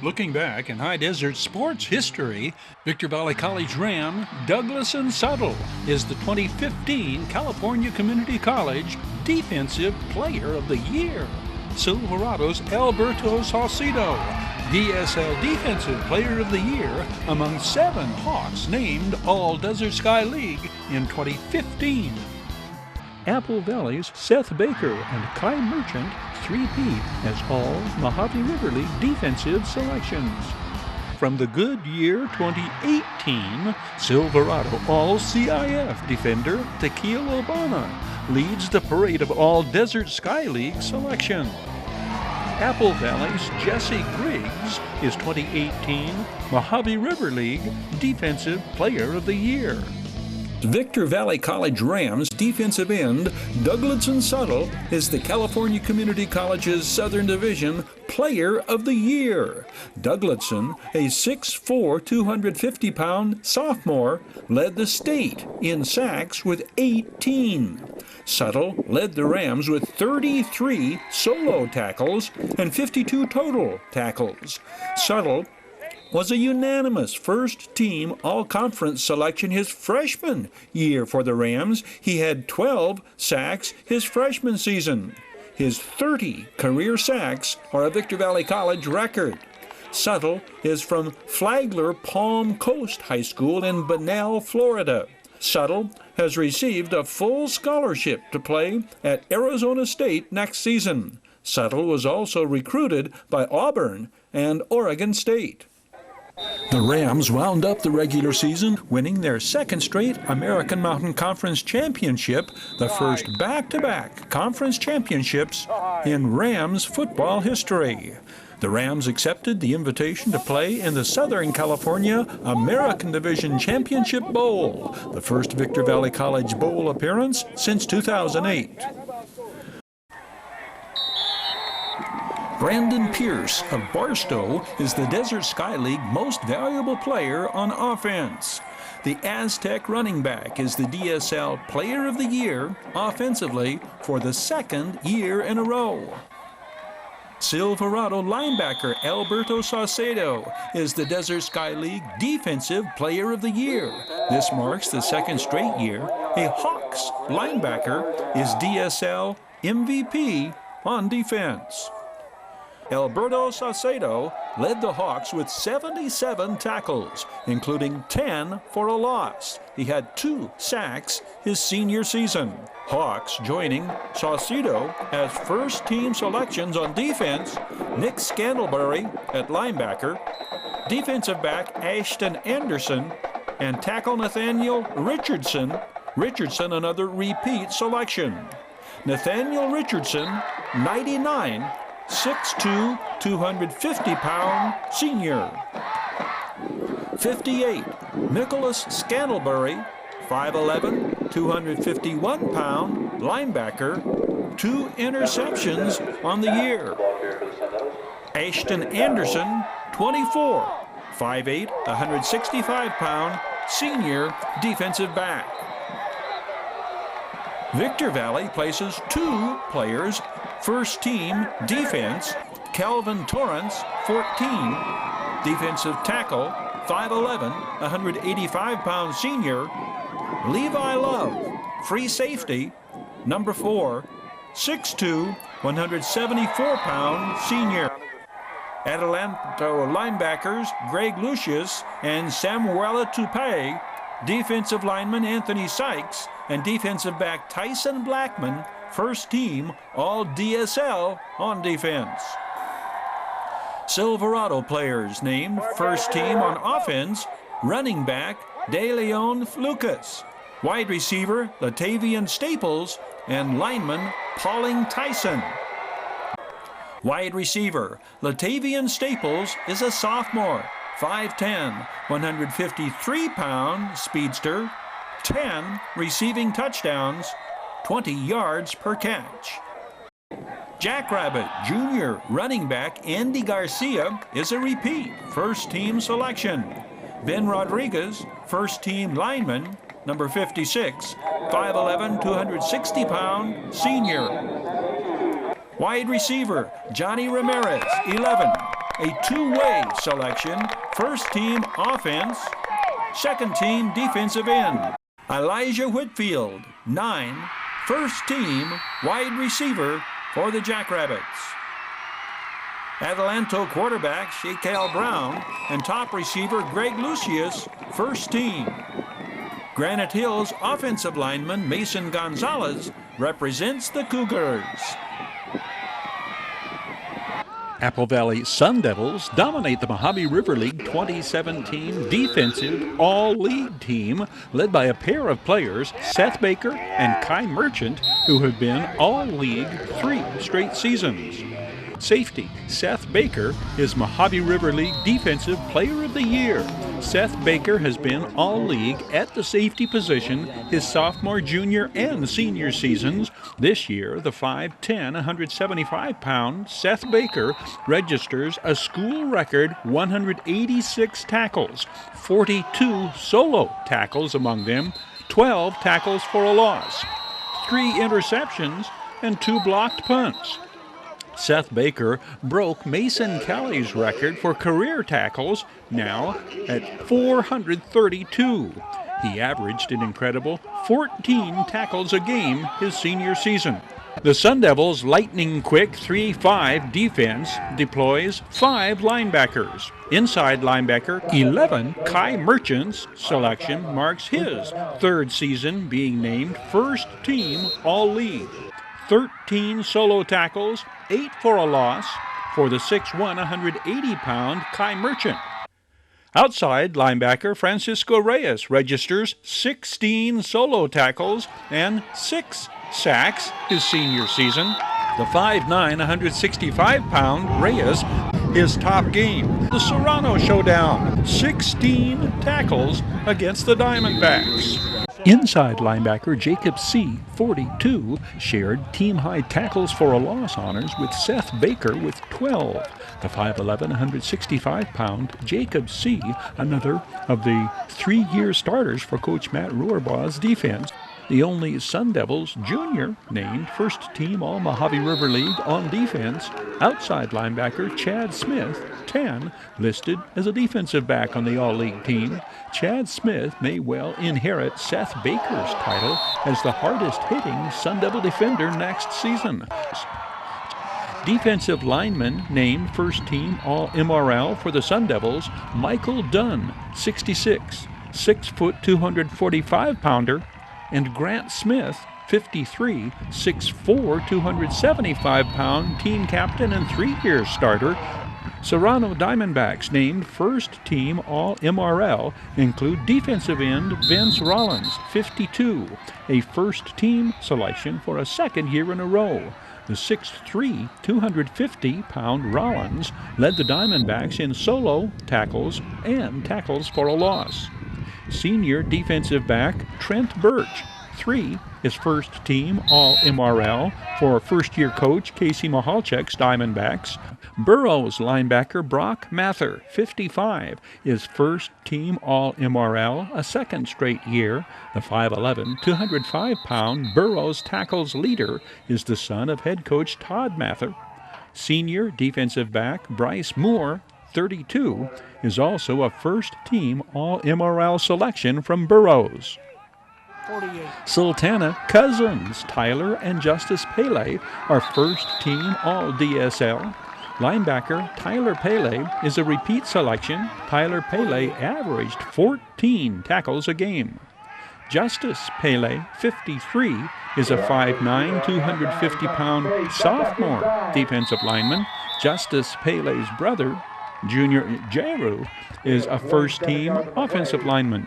Looking back in high desert sports history, Victor Valley College Ram Douglason Subtyl is the 2015 California Community College Defensive Player of the Year. Silverado's Alberto Saucedo, DSL Defensive Player of the Year among 7 Hawks named All-Desert Sky League in 2015. Apple Valley's Seth Baker and Kai Merchant 3-peat as all Mojave River League defensive selections. From the good year 2018, Silverado All-CIF defender Tykeil Ogbonna leads the parade of All-Desert Sky League selection. Apple Valley's Jesse Griggs is 2018 Mojave River League Defensive Player of the Year. Victor Valley College Rams defensive end Douglason Subtyl is the California Community College's Southern Division Player of the Year. Douglason, a 6'4", 250-pound sophomore, led the state in sacks with 18. Subtyl led the Rams with 33 solo tackles and 52 total tackles. Subtyl was a unanimous first-team all-conference selection his freshman year for the Rams. He had 12 sacks his freshman season. His 30 career sacks are a Victor Valley College record. Subtyl is from Flagler Palm Coast High School in Bunnell, Florida. Subtyl has received a full scholarship to play at Arizona State next season. Subtyl was also recruited by Auburn and Oregon State. The Rams wound up the regular season winning their second straight American Mountain Conference championship, the first back-to-back conference championships in Rams football history. The Rams accepted the invitation to play in the Southern California American Division Championship Bowl, the first Victor Valley College Bowl appearance since 2008. Brandon Pierce of Barstow is the Desert Sky League most valuable player on offense. The Aztec running back is the DSL Player of the Year offensively for the second year in a row. Silverado linebacker Alberto Saucedo is the Desert Sky League Defensive Player of the Year. This marks the second straight year a Hawks linebacker is DSL MVP on defense. Alberto Saucedo led the Hawks with 77 tackles, including 10 for a loss. He had 2 sacks his senior season. Hawks joining Saucedo as first-team selections on defense, Nick Scandalbury at linebacker, defensive back Ashton Anderson, and tackle Nathaniel Richardson. Richardson another repeat selection. Nathaniel Richardson, 99, 6'2", 250-pound senior. 58, Nicholas Scandalbury, 5'11", 251-pound linebacker, 2 interceptions on the year. Ashton Anderson, 24, 5'8", 165-pound senior defensive back. Victor Valley places 2 players first team defense. Calvin Torrance, 14, defensive tackle, 5'11", 185-pound senior. Levi Love, free safety, number 4, 6'2", 174-pound senior. Adelanto linebackers Greg Lucius and Samuela Tupe, defensive lineman Anthony Sykes, and defensive back Tyson Blackman, first team All-DSL on defense. Silverado players named first team on offense: running back DeLeon Lucas, wide receiver Latavian Staples, and lineman Pauling Tyson. Wide receiver Latavian Staples is a sophomore, 5'10", 153-pound speedster, 10 receiving touchdowns, 20 yards per catch. Jackrabbit Junior running back Andy Garcia is a repeat first-team selection. Ben Rodriguez, first-team lineman, number 56, 5'11", 260-pound senior. Wide receiver Johnny Ramirez, 11, a two-way selection, first team offense, second team defensive end. Elijah Whitfield, 9, first team wide receiver for the Jackrabbits. Adelanto quarterback Shaquille Brown and top receiver Greg Lucius, first team. Granite Hills offensive lineman Mason Gonzalez represents the Cougars. Apple Valley Sun Devils dominate the Mojave River League 2017 Defensive All-League team, led by a pair of players, Seth Baker and Kai Merchant, who have been All-League 3 straight seasons. Safety, Seth Baker is Mojave River League Defensive Player-of-the-Year. Seth Baker has been All-League at the safety position his sophomore, junior, and senior seasons. This year, the 5'10", 175-pound Seth Baker registers a school record 186 tackles, 42 solo tackles among them, 12 tackles for a loss, 3 interceptions, and 2 blocked punts. Seth Baker broke Mason Kelly's record for career tackles, now at 432. He averaged an incredible 14 tackles a game his senior season. The Sun Devils' lightning-quick 3-5 defense deploys 5 linebackers. Inside linebacker 11, Kai Merchant's selection marks his third season being named first team All-League. 13 solo tackles, 8 for a loss for the 6'1", 180-pound Kai Merchant. Outside linebacker Francisco Reyes registers 16 solo tackles and 6 sacks his senior season. The 5'9", 165-pound Reyes, his top game. The Serrano Showdown, 16 tackles against the Diamondbacks. Inside linebacker Jacob C., 42, shared team-high tackles for a loss honors with Seth Baker with 12. The 5'11", 165-pound Jacob C., another of the 3-year starters for Coach Matt Rohrbaugh's defense, the only Sun Devils junior named first-team All-Mojave River League on defense. Outside linebacker Chad Smith, 10, listed as a defensive back on the All-League team. Chad Smith may well inherit Seth Baker's title as the hardest-hitting Sun Devil defender next season. Defensive lineman named first-team All-MRL for the Sun Devils, Michael Dunn, 66, 6', 245-pounder, and Grant Smith, 53, 6'4", 275-pound team captain and 3-year starter. Serrano Diamondbacks named first-team All-MRL include defensive end Vince Rollins, 52, a first-team selection for a second year in a row. The 6'3", 250-pound Rollins led the Diamondbacks in solo tackles and tackles for a loss. Senior defensive back Trent Birch, 3, is first-team All-MRL for first-year coach Casey Mahalchek's Diamondbacks. Burroughs linebacker Brock Mather, 55, is first-team All-MRL a second straight year. The 5'11", 205-pound Burroughs tackles leader is the son of head coach Todd Mather. Senior defensive back Bryce Moore, 32, is also a first-team All-MRL selection from Burroughs. 48. Sultana cousins Tyler and Justice Pele are first-team All-DSL. Linebacker Tyler Pele is a repeat selection. Tyler Pele averaged 14 tackles a game. Justice Pele, 53, is a 5'9", 250-pound sophomore defensive lineman. Justice Pele's brother, Junior Jeru, is a first-team offensive lineman.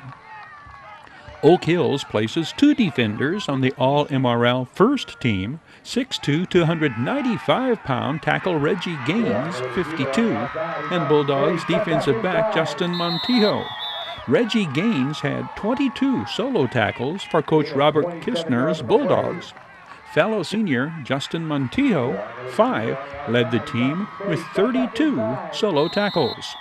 Oak Hills places 2 defenders on the All-MRL first team, 6'2", 295-pound tackle Reggie Gaines, 52, and Bulldogs defensive back Justin Montijo. Reggie Gaines had 22 solo tackles for Coach Robert Kistner's Bulldogs. Fellow senior Justin Montijo, 5, led the team with 32 solo tackles.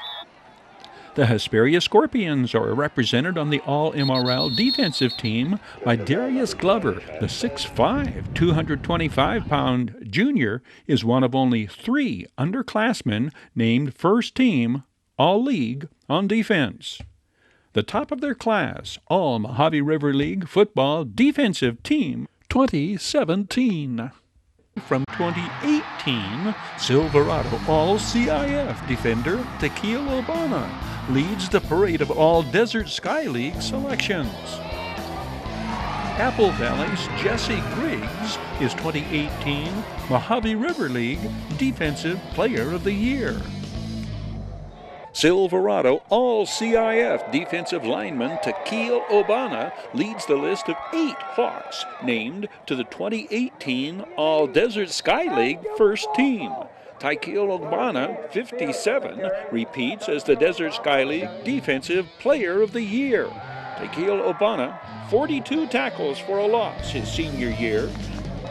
The Hesperia Scorpions are represented on the All-MRL defensive team by Darius Glover. The 6'5", 225-pound junior is one of only 3 underclassmen named first team All-League on defense. The top of their class, All Mojave River League Football Defensive Team 2017. From 2018, Silverado All-CIF defender Tykeil Ogbonna leads the parade of all Desert Sky League selections. Apple Valley's Jesse Griggs is 2018 Mojave River League Defensive Player-of-the-Year. Silverado All-CIF defensive lineman Tykeil Ogbonna leads the list of 8 Hawks named to the 2018 All-Desert Sky League first team. Tykeil Ogbonna, 57, repeats as the Desert Sky League Defensive Player of the Year. Tykeil Ogbonna, 42 tackles for a loss his senior year.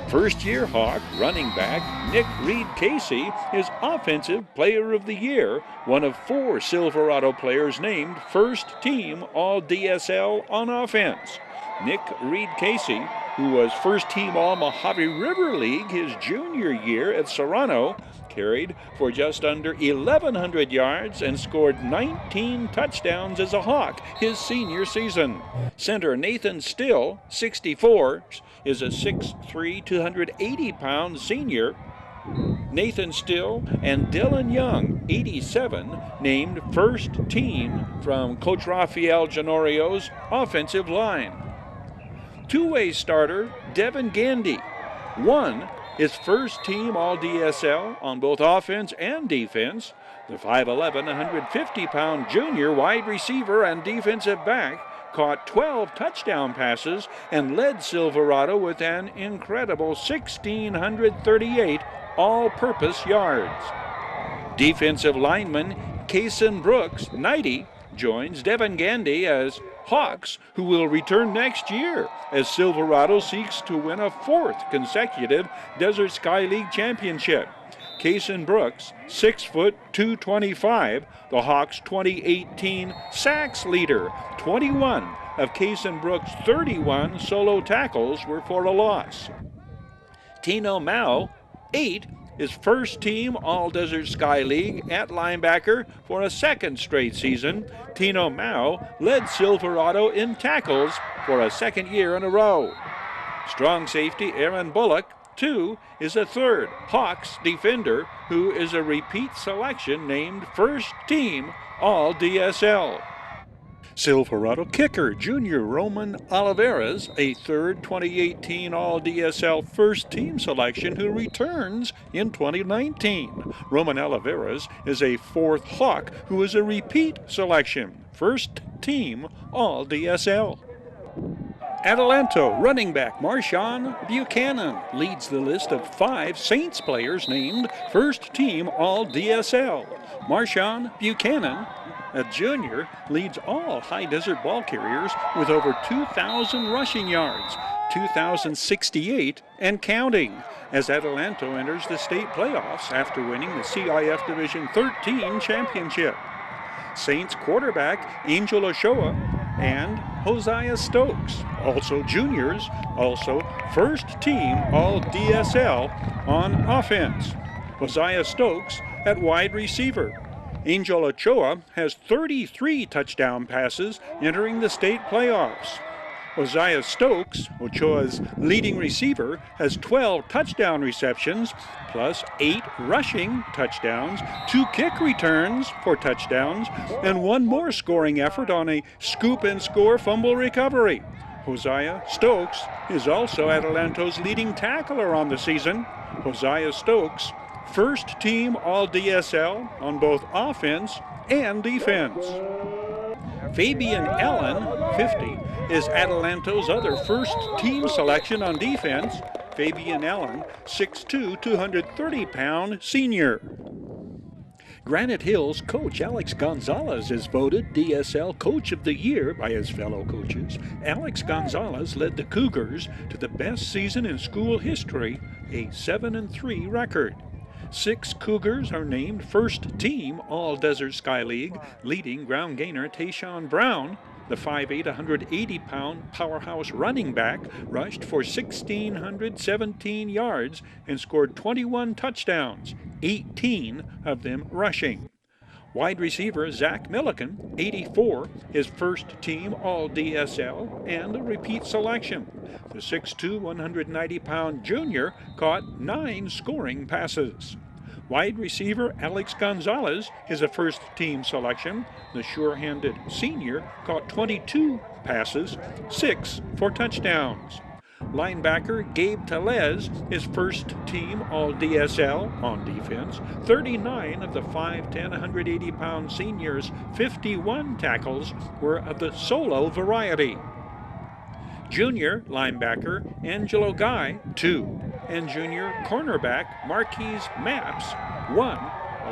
First-year Hawk running back Nick Reed-Casey is Offensive Player of the Year, one of 4 Silverado players named First Team All-DSL on offense. Nick Reed-Casey, who was First Team All-Mojave River League his junior year at Serrano, carried for just under 1,100 yards and scored 19 touchdowns as a Hawk his senior season. Center Nathan Still, 64, is a 6'3", 280-pound senior. Nathan Still and Dylan Young, 87, named first team from Coach Rafael Genorio's offensive line. Two-way starter Devin Gandy, 1 is first team All-DSL on both offense and defense. The 5'11", 150-pound junior wide receiver and defensive back caught 12 touchdown passes and led Silverado with an incredible 1,638 all-purpose yards. Defensive lineman Kaysen Brooks, 90, joins Devin Gandy as Hawks, who will return next year as Silverado seeks to win a 4th consecutive Desert Sky League championship. Kaysen Brooks, 6 foot 225, the Hawks' 2018 sacks leader. 21 of Kaysen Brooks' 31 solo tackles were for a loss. Tino Mao, 8, is first team All-Desert Sky League at linebacker for a 2nd straight season. Tino Mao led Silverado in tackles for a 2nd year in a row. Strong safety Aaron Bullock, 2, is a 3rd Hawks defender who is a repeat selection named first team All-DSL. Silverado kicker Junior Roman Oliveras, a 3rd 2018 All-DSL first team selection who returns in 2019. Roman Oliveras is a 4th Hawk who is a repeat selection, first team All-DSL. Adelanto running back Marshawn Buchanan leads the list of 5 Saints players named first team All-DSL. Marshawn Buchanan, a junior, leads all high desert ball carriers with over 2,000 rushing yards, 2,068 and counting, as Adelanto enters the state playoffs after winning the CIF Division 13 championship. Saints quarterback Angel Ochoa and Hosea Stokes, also juniors, also first team All-DSL on offense. Hosea Stokes at wide receiver. Angel Ochoa has 33 touchdown passes entering the state playoffs. Hosea Stokes, Ochoa's leading receiver, has 12 touchdown receptions, plus 8 rushing touchdowns, 2 kick returns for touchdowns, and 1 more scoring effort on a scoop and score fumble recovery. Hosea Stokes is also Adelanto's leading tackler on the season. Hosea Stokes, first team All-DSL on both offense and defense. Fabian Allen, 50, is Adelanto's other first team selection on defense. Fabian Allen, 6'2", 230-pound senior. Granite Hills coach Alex Gonzalez is voted DSL Coach of the Year by his fellow coaches. Alex Gonzalez led the Cougars to the best season in school history, a 7-3 record. 6 Cougars are named first team All-Desert Sky League, leading ground gainer Tayshawn Brown. The 5'8", 180-pound powerhouse running back rushed for 1,617 yards and scored 21 touchdowns, 18 of them rushing. Wide receiver Zach Milliken, 84, his first team All-DSL and a repeat selection. The 6'2", 190-pound junior caught 9 scoring passes. Wide receiver Alex Gonzalez is a first-team selection. The sure-handed senior caught 22 passes, 6 for touchdowns. Linebacker Gabe Tellez is first-team All-DSL on defense. 39 of the 5'10", 180-pound seniors' 51 tackles were of the solo variety. Junior linebacker Angelo Guy, 2, and junior cornerback Marquise Maps, 1.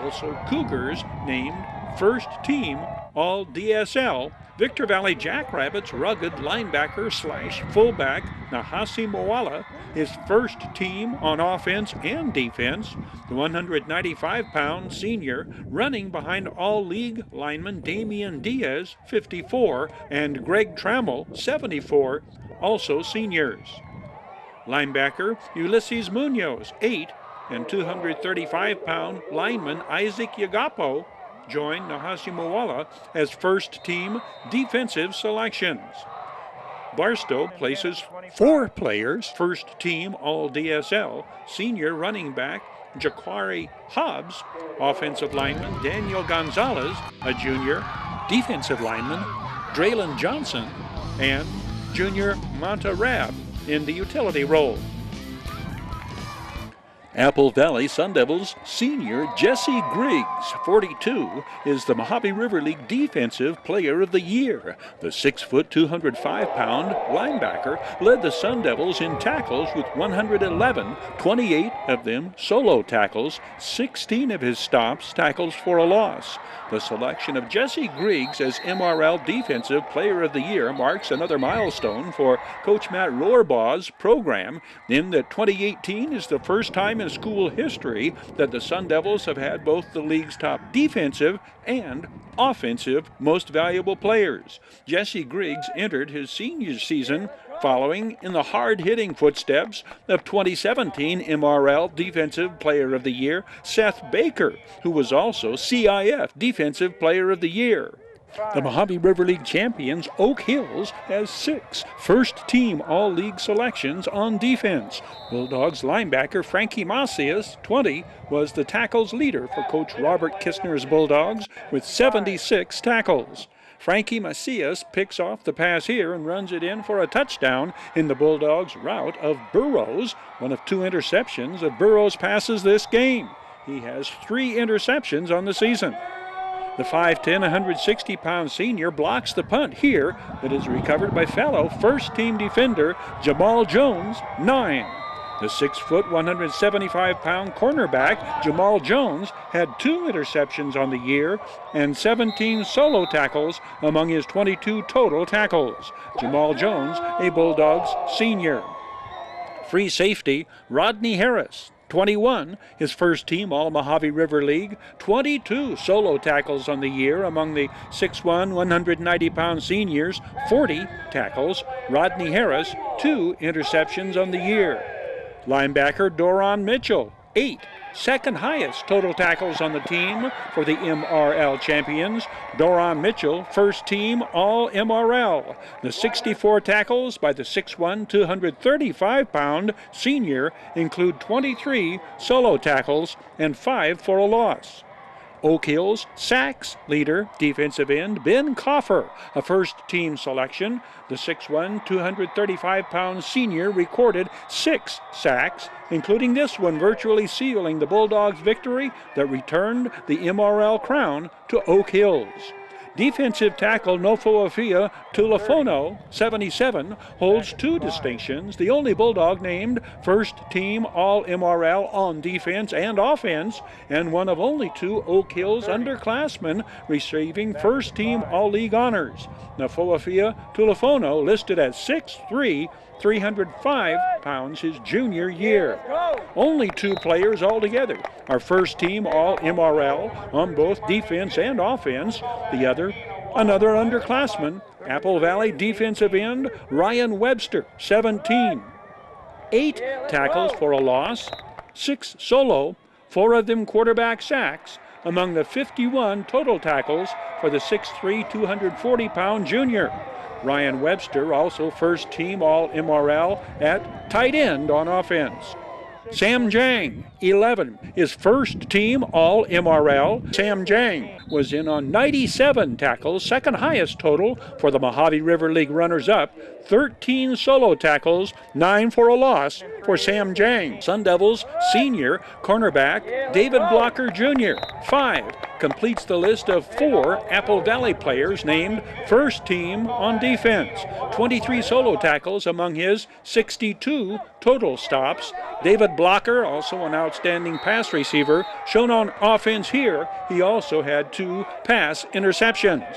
Also Cougars named first team All-DSL. Victor Valley Jackrabbits rugged linebacker / fullback Nahasi Moala is first team on offense and defense. The 195-pound senior running behind all-league lineman Damian Diaz, 54, and Greg Trammell, 74, also seniors. Linebacker Ulysses Munoz, 8, and 235-pound lineman Isaac Yagapo joined Nahasi Moala as first-team defensive selections. Barstow places 4 players first-team All-DSL, senior running back Jaquari Hobbs, offensive lineman Daniel Gonzalez, a junior, defensive lineman Draylon Johnson, and junior Monta Rab in the utility role. Apple Valley Sun Devils senior Jesse Griggs, 42, is the Mojave River League Defensive Player of the Year. The 6', 205-pound linebacker led the Sun Devils in tackles with 111, 28 of them solo tackles, 16 of his stops tackles for a loss. The selection of Jesse Griggs as MRL Defensive Player of the Year marks another milestone for Coach Matt Rohrbaugh's program, in that 2018 is the first time in school history that the Sun Devils have had both the league's top defensive and offensive most valuable players. Jesse Griggs entered his senior season following in the hard-hitting footsteps of 2017 MRL Defensive Player of the Year Seth Baker, who was also CIF Defensive Player of the Year. The Mojave River League champions Oak Hills has 6 first-team All-League selections on defense. Bulldogs linebacker Frankie Macias, 20, was the tackles leader for Coach Robert Kistner's Bulldogs with 76 tackles. Frankie Macias picks off the pass here and runs it in for a touchdown in the Bulldogs' rout of Burrows, one of 2 interceptions of Burrows' passes this game. He has 3 interceptions on the season. The 5'10", 160-pound senior blocks the punt here, but is recovered by fellow first-team defender Jamal Jones, 9. The 6', 175-pound cornerback Jamal Jones had 2 interceptions on the year and 17 solo tackles among his 22 total tackles. Jamal Jones, a Bulldogs senior. Free safety Rodney Harris, 21, his first team All-Mojave River League, 22 solo tackles on the year among the 6'1", 190-pound seniors, 40 tackles. Rodney Harris, 2 interceptions on the year. Linebacker Doron Mitchell, 8, second highest total tackles on the team for the MRL champions. Doron Mitchell, first team All-MRL. The 64 tackles by the 6'1", 235-pound senior include 23 solo tackles and 5 for a loss. Oak Hills sacks leader, defensive end Ben Coffer, a first-team selection. The 6'1", 235-pound senior recorded 6 sacks, including this one virtually sealing the Bulldogs' victory that returned the MRL crown to Oak Hills. Defensive tackle Nofoafia Tulafono, 77, holds 2 distinctions, the only Bulldog named first team All-MRL on defense and offense, and one of only 2 Oak Hills underclassmen receiving first team All-League honors. Nofoafia Tulafono, listed at 6'3", 305 pounds his junior year. Only 2 players altogether are first team All-MRL on both defense and offense. The other, another underclassman, Apple Valley defensive end Ryan Webster, 17. 8 tackles for a loss, 6 solo, 4 of them quarterback sacks, among the 51 total tackles for the 6'3", 240-pound junior. Ryan Webster also first team All-MRL at tight end on offense. Sam Jang, 11, is first team All-MRL. Sam Jang was in on 97 tackles, second highest total for the Mojave River League runners-up. 13 solo tackles, 9 for a loss for Sam Jang. Sun Devils senior cornerback David Blocker Jr., 5, completes the list of 4 Apple Valley players named first team on defense. 23 solo tackles among his 62 total stops. David Blocker, also an outstanding pass receiver, shown on offense here. He also had 2 pass interceptions.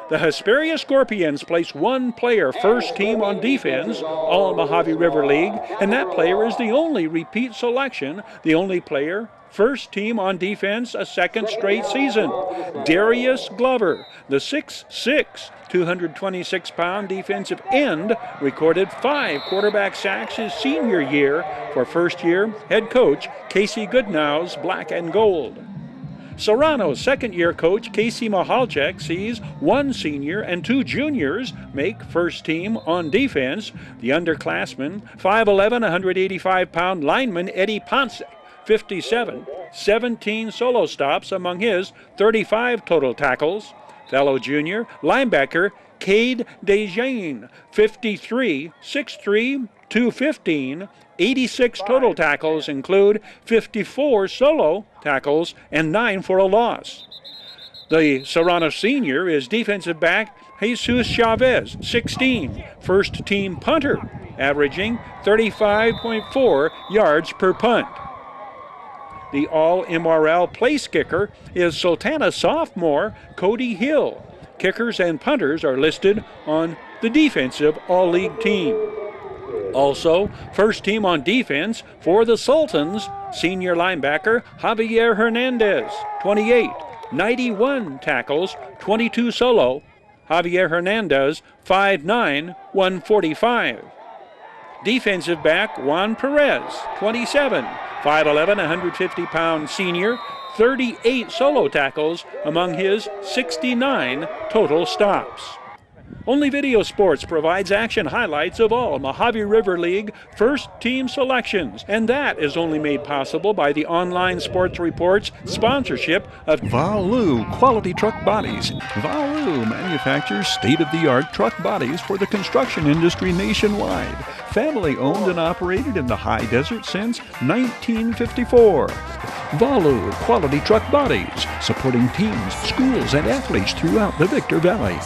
The Hesperia Scorpions place 1 player first team on defense, all Mojave River League, and that player is the only repeat selection, the only player first team on defense a second straight season. Darius Glover, the 6'6", 226-pound defensive end, recorded 5 quarterback sacks his senior year for first-year head coach Casey Goodnow's Black and Gold. Serrano's second-year coach Casey Mahalchek sees 1 senior and 2 juniors make first team on defense. The underclassman, 5'11", 185-pound lineman Eddie Ponce, 57, 17 solo stops among his 35 total tackles. Fellow junior linebacker Cade Desjane, 53, 6'3", 215, 86 total tackles include 54 solo tackles and 9 for a loss. The Serrano senior is defensive back Jesus Chavez, 16, first team punter, averaging 35.4 yards per punt. The All-MRL place kicker is Sultana sophomore Cody Hill. Kickers and punters are listed on the defensive All-League team. Also, first team on defense for the Sultans, senior linebacker Javier Hernandez, 28, 91 tackles, 22 solo. Javier Hernandez, 5'9", 145. Defensive back Juan Perez, 27, 5'11", 150-pound senior, 38 solo tackles among his 69 total stops. Only Video Sports provides action highlights of all Mojave River League first team selections, and that is only made possible by the Online Sports Report's sponsorship of Valew Quality Truck Bodies. Valew manufactures state-of-the-art truck bodies for the construction industry nationwide. Family owned and operated in the high desert since 1954. Valew Quality Truck Bodies, supporting teams, schools, and athletes throughout the Victor Valley.